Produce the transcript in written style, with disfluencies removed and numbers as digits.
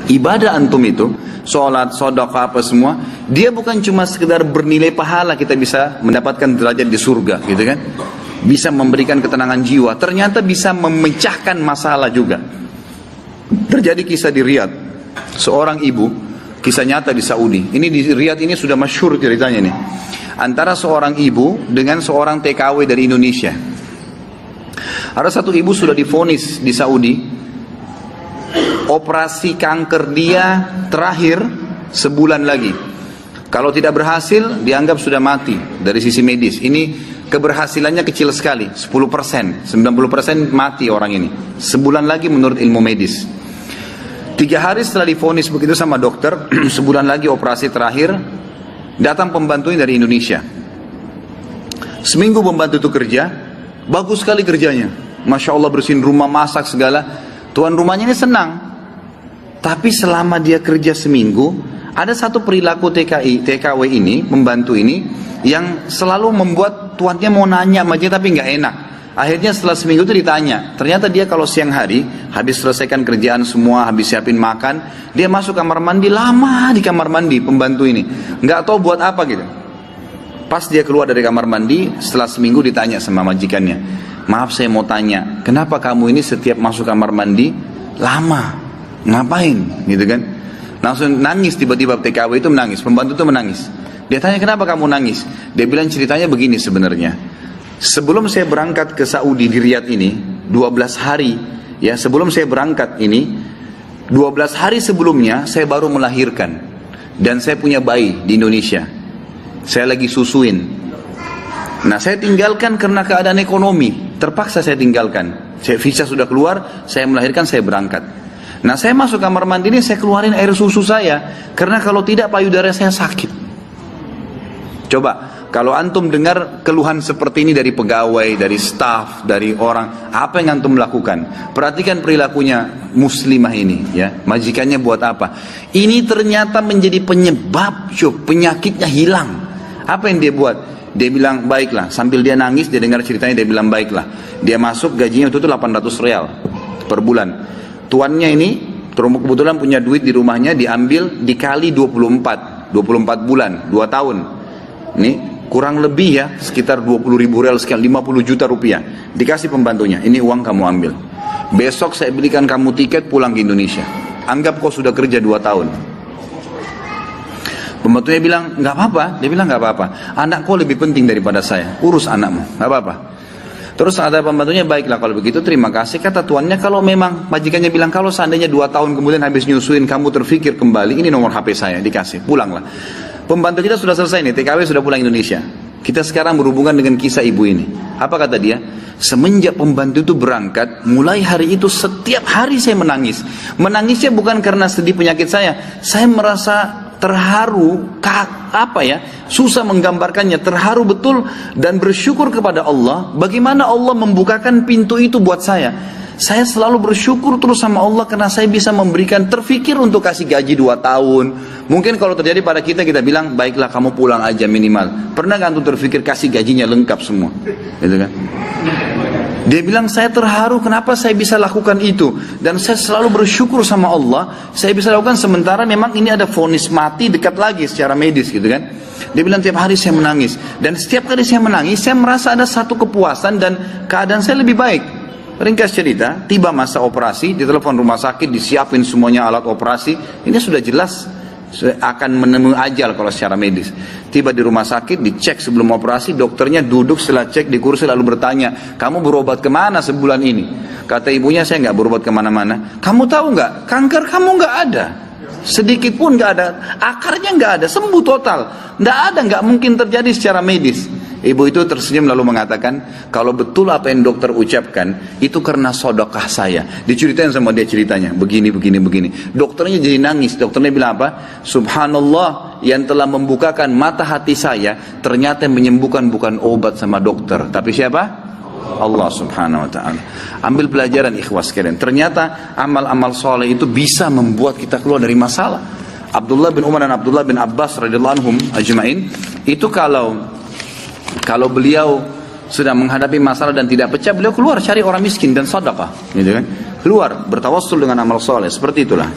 Ibadah antum itu, sholat, sedekah apa semua, dia bukan cuma sekedar bernilai pahala kita bisa mendapatkan derajat di surga, gitu kan? Bisa memberikan ketenangan jiwa, ternyata bisa memecahkan masalah juga. Terjadi kisah di Riyadh, seorang ibu, kisah nyata di Saudi. Ini di Riyadh ini sudah masyhur ceritanya nih. Antara seorang ibu dengan seorang TKW dari Indonesia. Ada satu ibu sudah divonis di Saudi, operasi kanker dia terakhir sebulan lagi. Kalau tidak berhasil, dianggap sudah mati dari sisi medis. Ini keberhasilannya kecil sekali, 10%, 90% mati orang ini. Sebulan lagi menurut ilmu medis. 3 hari setelah divonis begitu sama dokter, sebulan lagi operasi terakhir, datang pembantunya dari Indonesia. Seminggu pembantu itu kerja, bagus sekali kerjanya. Masya Allah bersihin rumah, masak segala. Tuan rumahnya ini senang. Tapi selama dia kerja seminggu, ada satu perilaku TKW ini, membantu ini, yang selalu membuat tuannya mau nanya sama dia tapi nggak enak. Akhirnya setelah seminggu itu ditanya. Ternyata dia kalau siang hari, habis selesaikan kerjaan semua, habis siapin makan, dia masuk kamar mandi, lama di kamar mandi pembantu ini. Nggak tahu buat apa gitu. Pas dia keluar dari kamar mandi, setelah seminggu ditanya sama majikannya, maaf saya mau tanya, kenapa kamu ini setiap masuk kamar mandi lama? Ngapain? Gitu kan? Langsung nangis tiba-tiba TKW itu menangis, pembantu itu menangis. Dia tanya kenapa kamu nangis? Dia bilang ceritanya begini sebenarnya. Sebelum saya berangkat ke Saudi di Riyadh ini, 12 hari ya sebelum saya berangkat ini, 12 hari sebelumnya saya baru melahirkan dan saya punya bayi di Indonesia. Saya lagi susuin. Nah saya tinggalkan karena keadaan ekonomi, terpaksa saya tinggalkan. Visa sudah keluar, saya melahirkan, saya berangkat. Nah saya masuk kamar mandi ini, saya keluarin air susu saya, karena kalau tidak payudara saya sakit. Coba, kalau antum dengar keluhan seperti ini dari pegawai, dari staf, dari orang, apa yang antum lakukan? Perhatikan perilakunya muslimah ini, ya. Majikannya buat apa? Ini ternyata menjadi penyebab, penyakitnya hilang. Apa yang dia buat? Dia bilang baiklah, sambil dia nangis, dia dengar ceritanya, dia bilang baiklah. Dia masuk, gajinya itu 800 rial per bulan. Tuannya ini kebetulan punya duit di rumahnya, diambil dikali 24 bulan, 2 tahun. Ini kurang lebih ya, sekitar 20.000 rial sekian, 50 juta rupiah. Dikasih pembantunya, ini uang kamu ambil. Besok saya belikan kamu tiket pulang ke Indonesia. Anggap kau sudah kerja 2 tahun. Pembantunya bilang, nggak apa-apa. Dia bilang nggak apa-apa. Anak kau lebih penting daripada saya. Urus anakmu, nggak apa-apa. Terus ada pembantunya, baiklah kalau begitu terima kasih. Kata tuannya, kalau memang majikannya bilang, kalau seandainya 2 tahun kemudian habis nyusuin kamu terfikir kembali, ini nomor HP saya, dikasih, pulanglah. Pembantu kita sudah selesai nih, TKW sudah pulang Indonesia. Kita sekarang berhubungan dengan kisah ibu ini. Apa kata dia? Semenjak pembantu itu berangkat, mulai hari itu setiap hari saya menangis. Menangisnya bukan karena sedih penyakit saya merasa terharu, susah menggambarkannya, terharu betul dan bersyukur kepada Allah. Bagaimana Allah membukakan pintu itu buat saya. Saya selalu bersyukur terus sama Allah karena saya bisa memberikan, terfikir untuk kasih gaji 2 tahun. Mungkin kalau terjadi pada kita bilang, baiklah kamu pulang aja minimal. Pernah gak untuk terfikir kasih gajinya lengkap semua? Gitu kan? Dia bilang, saya terharu kenapa saya bisa lakukan itu. Dan saya selalu bersyukur sama Allah, saya bisa lakukan sementara memang ini ada vonis mati dekat lagi secara medis gitu kan. Dia bilang tiap hari saya menangis. Dan setiap kali saya menangis, saya merasa ada satu kepuasan dan keadaan saya lebih baik. Ringkas cerita, tiba masa operasi, ditelepon rumah sakit, disiapin semuanya alat operasi. Ini sudah jelas akan menemui ajal kalau secara medis. Tiba di rumah sakit, dicek sebelum operasi, dokternya duduk setelah cek di kursi lalu bertanya, kamu berobat kemana sebulan ini? Kata ibunya, saya nggak berobat kemana-mana. Kamu tahu nggak, kanker kamu nggak ada, sedikit pun nggak ada, akarnya nggak ada, sembuh total, nggak ada, nggak mungkin terjadi secara medis. Ibu itu tersenyum lalu mengatakan, kalau betul apa yang dokter ucapkan, itu karena sedekah saya. Diceritain sama dia ceritanya, begini. Dokternya jadi nangis, dokternya bilang apa? Subhanallah, yang telah membukakan mata hati saya, ternyata menyembuhkan bukan obat sama dokter, tapi siapa? Allah subhanahu wa ta'ala. Ambil pelajaran ikhwas sekalian, ternyata amal-amal soleh itu bisa membuat kita keluar dari masalah. Abdullah bin Umar dan Abdullah bin Abbas radhiyallahu anhum ajma'in, itu kalau beliau sudah menghadapi masalah dan tidak pecah, beliau keluar cari orang miskin dan sedekah, gitu kan? Keluar bertawassul dengan amal soleh, seperti itulah.